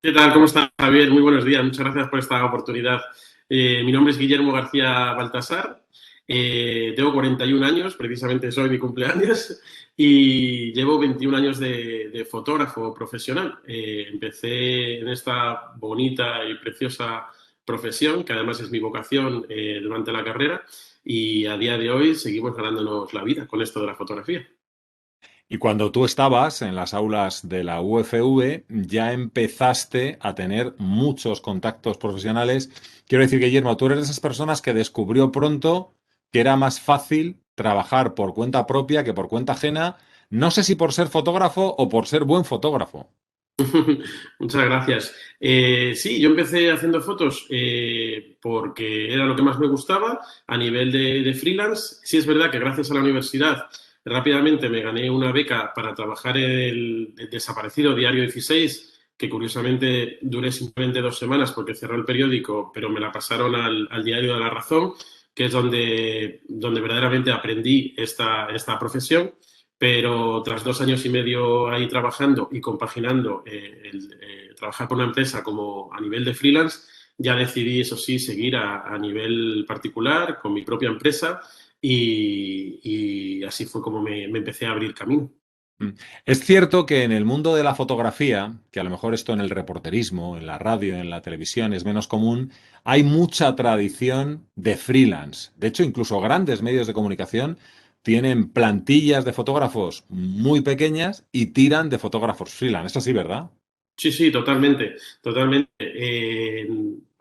¿Qué tal? ¿Cómo estás, Javier? Muy buenos días. Muchas gracias por esta oportunidad. Mi nombre es Guillermo García Baltasar. Tengo 41 años, precisamente es hoy mi cumpleaños, y llevo 21 años de fotógrafo profesional. Empecé en esta bonita y preciosa profesión, que además es mi vocación durante la carrera, y a día de hoy seguimos ganándonos la vida con esto de la fotografía. Y cuando tú estabas en las aulas de la UFV, ya empezaste a tener muchos contactos profesionales. Quiero decir, Guillermo, tú eres de esas personas que descubrió pronto que era más fácil trabajar por cuenta propia que por cuenta ajena. No sé si por ser fotógrafo o por ser buen fotógrafo. Muchas gracias. Sí, yo empecé haciendo fotos porque era lo que más me gustaba a nivel de freelance. Sí, es verdad que gracias a la universidad rápidamente me gané una beca para trabajar en el desaparecido Diario 16, que curiosamente duré simplemente 2 semanas porque cerró el periódico, pero me la pasaron al Diario de la Razón, que es donde verdaderamente aprendí esta profesión. Pero tras 2 años y medio ahí trabajando y compaginando trabajar por una empresa como a nivel de freelance, ya decidí, eso sí, seguir a nivel particular con mi propia empresa y así fue como me empecé a abrir camino. Mm. Es cierto que en el mundo de la fotografía, que a lo mejor esto en el reporterismo, en la radio, en la televisión es menos común, hay mucha tradición de freelance. De hecho, incluso grandes medios de comunicación tienen plantillas de fotógrafos muy pequeñas y tiran de fotógrafos freelance. Esto sí, ¿verdad? Sí, sí, totalmente, totalmente.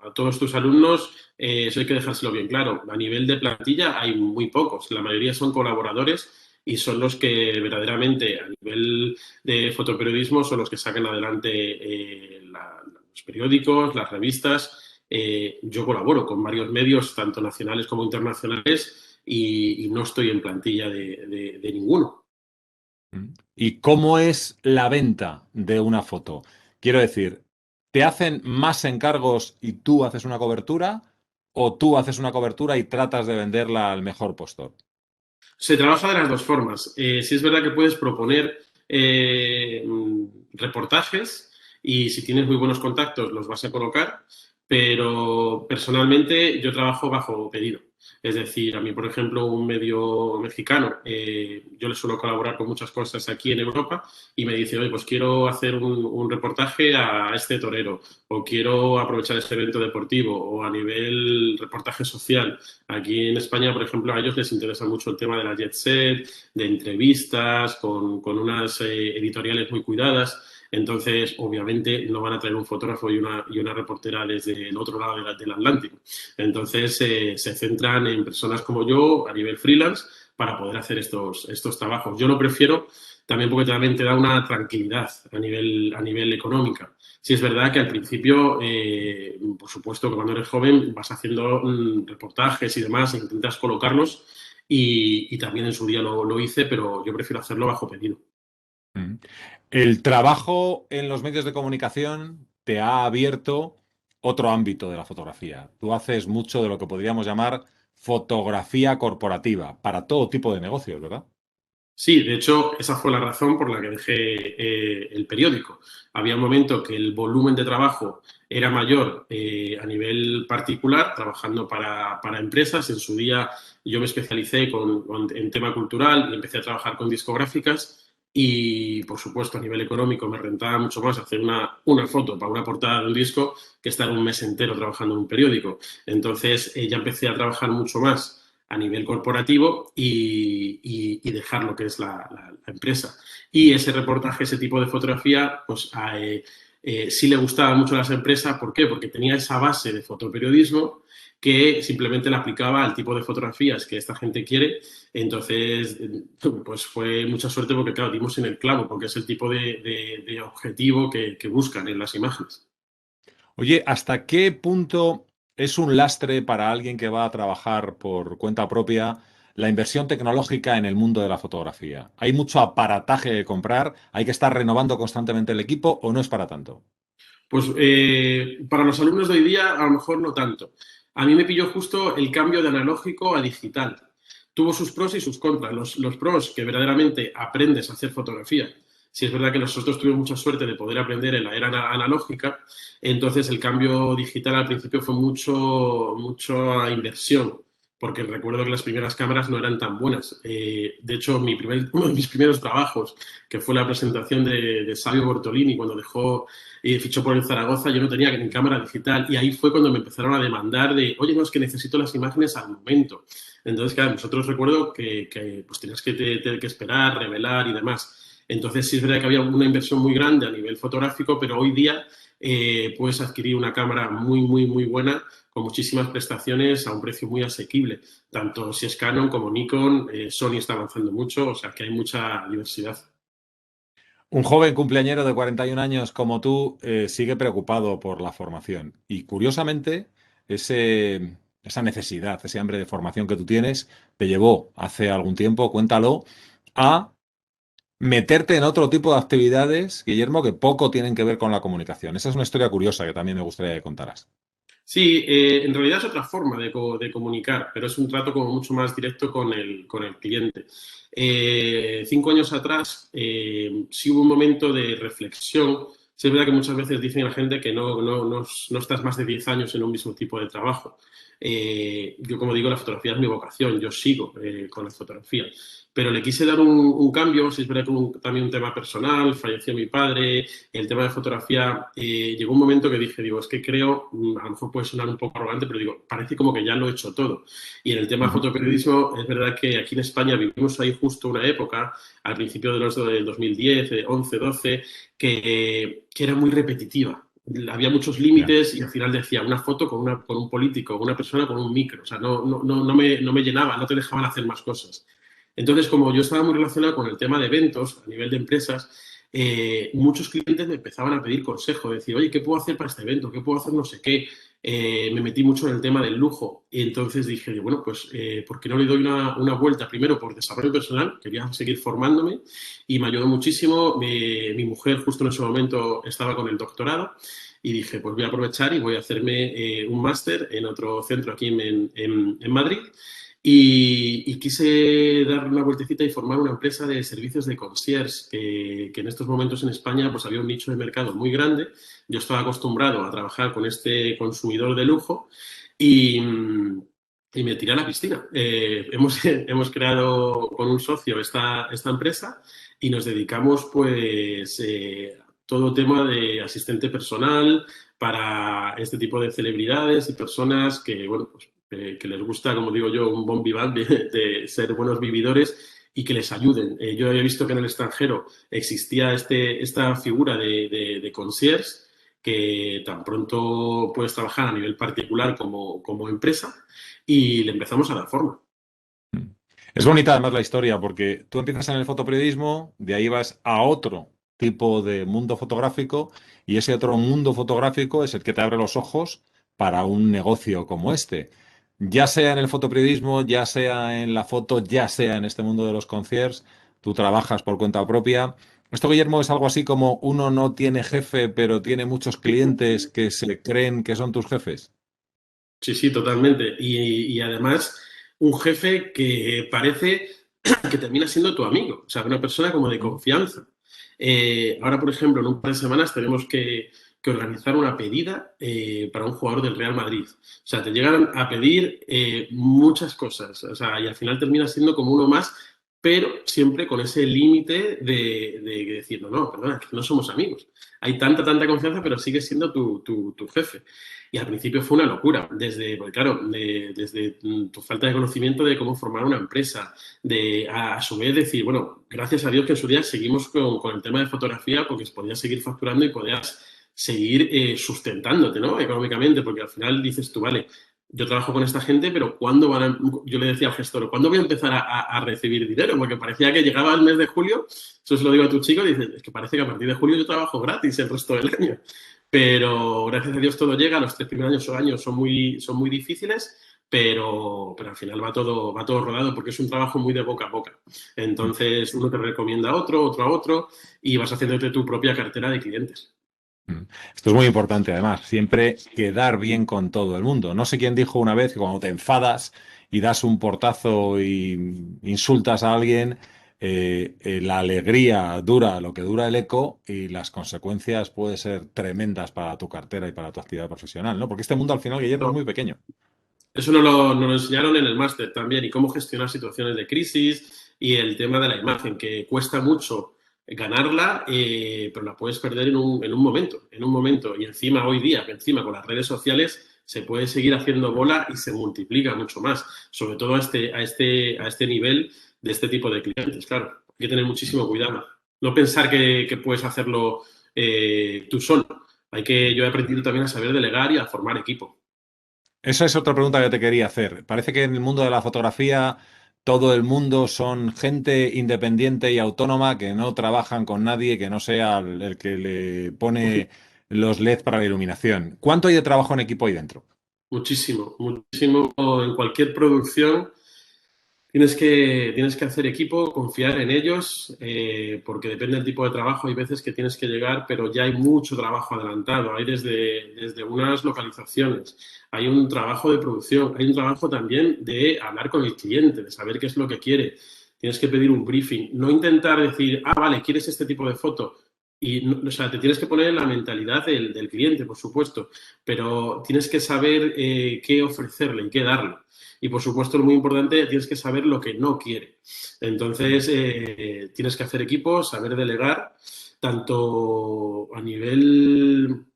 A todos tus alumnos, eso hay que dejárselo bien claro. A nivel de plantilla hay muy pocos, la mayoría son colaboradores y son los que verdaderamente a nivel de fotoperiodismo son los que sacan adelante los periódicos, las revistas. Yo colaboro con varios medios, tanto nacionales como internacionales, y no estoy en plantilla de ninguno. Mm. ¿Y cómo es la venta de una foto? Quiero decir, ¿te hacen más encargos y tú haces una cobertura? ¿O tú haces una cobertura y tratas de venderla al mejor postor? Se trabaja de las dos formas. Sí es verdad que puedes proponer reportajes y si tienes muy buenos contactos los vas a colocar, pero personalmente yo trabajo bajo pedido. Es decir, a mí, por ejemplo, un medio mexicano, yo le suelo colaborar con muchas cosas aquí en Europa y me dice, oye, pues quiero hacer un reportaje a este torero o quiero aprovechar este evento deportivo o a nivel reportaje social. Aquí en España, por ejemplo, a ellos les interesa mucho el tema de la jet set, de entrevistas, con unas editoriales muy cuidadas. Entonces, obviamente, no van a traer un fotógrafo y una reportera desde el otro lado del Atlántico. Entonces, se centran en personas como yo a nivel freelance para poder hacer estos trabajos. Yo lo prefiero también porque también te da una tranquilidad a nivel económica. Sí, es verdad que al principio, por supuesto, que cuando eres joven vas haciendo reportajes y demás e intentas colocarlos y también en su día lo hice, pero yo prefiero hacerlo bajo pedido. Mm. El trabajo en los medios de comunicación te ha abierto otro ámbito de la fotografía. Tú haces mucho de lo que podríamos llamar fotografía corporativa para todo tipo de negocios, ¿verdad? Sí, de hecho, esa fue la razón por la que dejé el periódico. Había un momento que el volumen de trabajo era mayor a nivel particular, trabajando para empresas. En su día yo me especialicé en tema cultural y empecé a trabajar con discográficas y, por supuesto, a nivel económico me rentaba mucho más hacer una foto para una portada de un disco que estar un mes entero trabajando en un periódico. Entonces, ya empecé a trabajar mucho más a nivel corporativo y dejar lo que es la empresa. Y ese reportaje, ese tipo de fotografía, pues sí le gustaba mucho a las empresas. ¿Por qué? Porque tenía esa base de fotoperiodismo que simplemente la aplicaba al tipo de fotografías que esta gente quiere. Entonces, pues fue mucha suerte porque, claro, dimos en el clavo, porque es el tipo de objetivo que buscan en las imágenes. Oye, ¿hasta qué punto es un lastre para alguien que va a trabajar por cuenta propia la inversión tecnológica en el mundo de la fotografía? ¿Hay mucho aparataje que comprar? ¿Hay que estar renovando constantemente el equipo o no es para tanto? Pues para los alumnos de hoy día a lo mejor no tanto. A mí me pilló justo el cambio de analógico a digital. Tuvo sus pros y sus contras. Los pros, que verdaderamente aprendes a hacer fotografía sí es verdad que nosotros tuvimos mucha suerte de poder aprender en la era analógica, entonces el cambio digital al principio fue mucha inversión, porque recuerdo que las primeras cámaras no eran tan buenas. De hecho, uno de mis primeros trabajos, que fue la presentación de Savio Bortolini, cuando dejó y fichó por el Zaragoza, yo no tenía ni cámara digital y ahí fue cuando me empezaron a demandar de, oye, no, es que necesito las imágenes al momento. Entonces, claro, nosotros recuerdo que pues tenías tener que esperar, revelar y demás. Entonces, sí es verdad que había una inversión muy grande a nivel fotográfico, pero hoy día puedes adquirir una cámara muy buena con muchísimas prestaciones a un precio muy asequible. Tanto si es Canon como Nikon, Sony está avanzando mucho, o sea que hay mucha diversidad. Un joven cumpleañero de 41 años como tú sigue preocupado por la formación. Y curiosamente, esa necesidad, ese hambre de formación que tú tienes, te llevó hace algún tiempo, cuéntalo, a meterte en otro tipo de actividades, Guillermo, que poco tienen que ver con la comunicación. Esa es una historia curiosa que también me gustaría que contaras. Sí, en realidad es otra forma de comunicar, pero es un trato como mucho más directo con el cliente. 5 años atrás sí hubo un momento de reflexión. Sí es verdad que muchas veces dicen a la gente que no estás más de 10 años en un mismo tipo de trabajo. Yo, como digo, la fotografía es mi vocación, yo sigo con la fotografía. Pero le quise dar un cambio, si es verdad que también un tema personal, falleció mi padre, el tema de fotografía, llegó un momento que dije, digo, es que creo, a lo mejor puede sonar un poco arrogante, pero digo, parece como que ya lo he hecho todo. Y en el tema de Ujú. fotoperiodismo, es verdad que aquí en España vivimos ahí justo una época, al principio del 2010, 11, 12, que era muy repetitiva. Había muchos Ya. límites y al final decía una foto con un político, una persona con un micro. O sea, no me llenaba, no te dejaban hacer más cosas. Entonces, como yo estaba muy relacionado con el tema de eventos a nivel de empresas, muchos clientes me empezaban a pedir consejo, decir, oye, ¿qué puedo hacer para este evento? ¿Qué puedo hacer no sé qué? Me metí mucho en el tema del lujo y entonces dije, bueno, pues, ¿por qué no le doy una vuelta? Primero por desarrollo personal, quería seguir formándome y me ayudó muchísimo. Mi mujer justo en ese momento estaba con el doctorado y dije, pues voy a aprovechar y voy a hacerme un máster en otro centro aquí en Madrid. Y quise dar una vueltecita y formar una empresa de servicios de concierge, que en estos momentos en España pues había un nicho de mercado muy grande. Yo estaba acostumbrado a trabajar con este consumidor de lujo y me tiré a la piscina. Hemos creado con un socio esta empresa y nos dedicamos pues todo tema de asistente personal para este tipo de celebridades y personas que, bueno, pues que les gusta, como digo yo, un bon vivant de ser buenos vividores y que les ayuden. Yo había visto que en el extranjero existía esta figura de concierge que tan pronto puedes trabajar a nivel particular como empresa y le empezamos a dar forma. Es bonita además la historia porque tú empiezas en el fotoperiodismo, de ahí vas a otro tipo de mundo fotográfico y ese otro mundo fotográfico es el que te abre los ojos para un negocio como este. Ya sea en el fotoperiodismo, ya sea en la foto, ya sea en este mundo de los conciertos, tú trabajas por cuenta propia. Esto, Guillermo, es algo así como uno no tiene jefe, pero tiene muchos clientes que se creen que son tus jefes. Sí, sí, totalmente. Y además, un jefe que parece que termina siendo tu amigo, o sea, una persona como de confianza. Ahora, por ejemplo, en un par de semanas tenemos que organizar una pedida para un jugador del Real Madrid. O sea, te llegan a pedir muchas cosas, o sea, y al final termina siendo como uno más, pero siempre con ese límite de decir, no, perdona, que no somos amigos. Hay tanta confianza, pero sigue siendo tu jefe. Y al principio fue una locura, porque claro, desde tu falta de conocimiento de cómo formar una empresa, de a su vez decir, bueno, gracias a Dios que en su día seguimos con el tema de fotografía porque podías seguir facturando y podías seguir sustentándote, ¿no? Económicamente, porque al final dices tú, vale, yo trabajo con esta gente, pero ¿cuándo van a...? Yo le decía al gestor, ¿cuándo voy a empezar a recibir dinero? Porque parecía que llegaba el mes de julio, eso se lo digo a tu chico, y dices, es que parece que a partir de julio yo trabajo gratis el resto del año. Pero gracias a Dios todo llega, los 3 primeros años son muy difíciles, pero al final va todo rodado porque es un trabajo muy de boca a boca. Entonces uno te recomienda a otro, otro a otro y vas haciéndote tu propia cartera de clientes. Mm. Esto es muy importante, además, siempre quedar bien con todo el mundo. No sé quién dijo una vez que cuando te enfadas y das un portazo y insultas a alguien, la alegría dura lo que dura el eco y las consecuencias pueden ser tremendas para tu cartera y para tu actividad profesional, ¿no? Porque este mundo al final, Guillermo, es muy pequeño. Eso nos lo enseñaron en el máster también, y cómo gestionar situaciones de crisis y el tema de la imagen, que cuesta mucho ganarla, pero la puedes perder en un momento. Y encima hoy día, que encima con las redes sociales se puede seguir haciendo bola y se multiplica mucho más, sobre todo a este nivel de este tipo de clientes, claro. Hay que tener muchísimo cuidado. No pensar que puedes hacerlo tú solo. Yo he aprendido también a saber delegar y a formar equipo. Esa es otra pregunta que te quería hacer. Parece que en el mundo de la fotografía todo el mundo son gente independiente y autónoma que no trabajan con nadie que no sea el que le pone los LED para la iluminación. ¿Cuánto hay de trabajo en equipo ahí dentro? Muchísimo, muchísimo. En cualquier producción tienes que hacer equipo, confiar en ellos, porque depende del tipo de trabajo. Hay veces que tienes que llegar, pero ya hay mucho trabajo adelantado. Hay desde unas localizaciones, hay un trabajo de producción, hay un trabajo también de hablar con el cliente, de saber qué es lo que quiere. Tienes que pedir un briefing, no intentar decir, ah, vale, ¿quieres este tipo de foto? Y, o sea, te tienes que poner en la mentalidad del cliente, por supuesto, pero tienes que saber qué ofrecerle y qué darle. Y por supuesto, lo muy importante, tienes que saber lo que no quiere. Entonces, tienes que hacer equipo, saber delegar, tanto a nivel,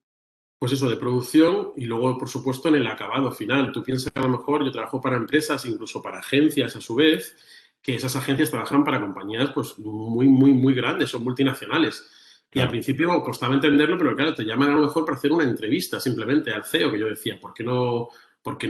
pues eso, de producción y luego, por supuesto, en el acabado final. Tú piensas que a lo mejor yo trabajo para empresas, incluso para agencias a su vez, que esas agencias trabajan para compañías pues muy, muy, muy grandes, son multinacionales. Y al Claro. principio costaba entenderlo, pero claro, te llaman a lo mejor para hacer una entrevista simplemente al CEO, que yo decía, por qué no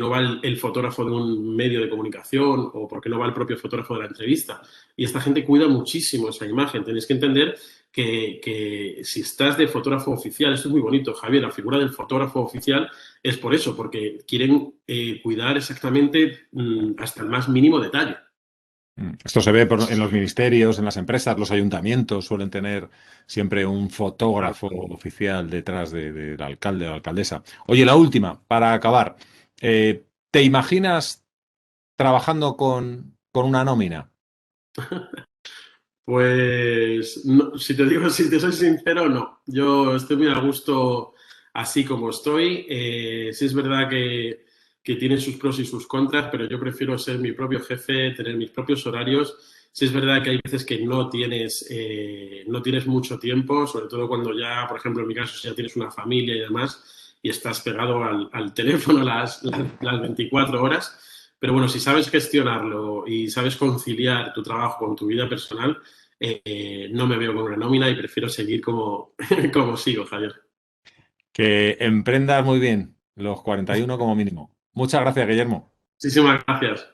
va el fotógrafo de un medio de comunicación o por qué no va el propio fotógrafo de la entrevista? Y esta gente cuida muchísimo esa imagen. Tenéis que entender que si estás de fotógrafo oficial, esto es muy bonito, Javier, la figura del fotógrafo oficial es por eso, porque quieren cuidar exactamente hasta el más mínimo detalle. Esto se ve en los ministerios, en las empresas, los ayuntamientos suelen tener siempre un fotógrafo oficial detrás del alcalde o alcaldesa. Oye, la última, para acabar. ¿Te imaginas trabajando con una nómina? Pues, si te digo, si te soy sincero, no. Yo estoy muy a gusto así como estoy. Sí es verdad que tiene sus pros y sus contras, pero yo prefiero ser mi propio jefe, tener mis propios horarios. Sí es verdad que hay veces que no tienes mucho tiempo, sobre todo cuando ya, por ejemplo, en mi caso, si ya tienes una familia y demás, y estás pegado al teléfono las 24 horas. Pero bueno, si sabes gestionarlo y sabes conciliar tu trabajo con tu vida personal, no me veo con una nómina y prefiero seguir como, como sigo, Javier. Que emprendas muy bien los 41 como mínimo. Muchas gracias, Guillermo. Muchísimas gracias.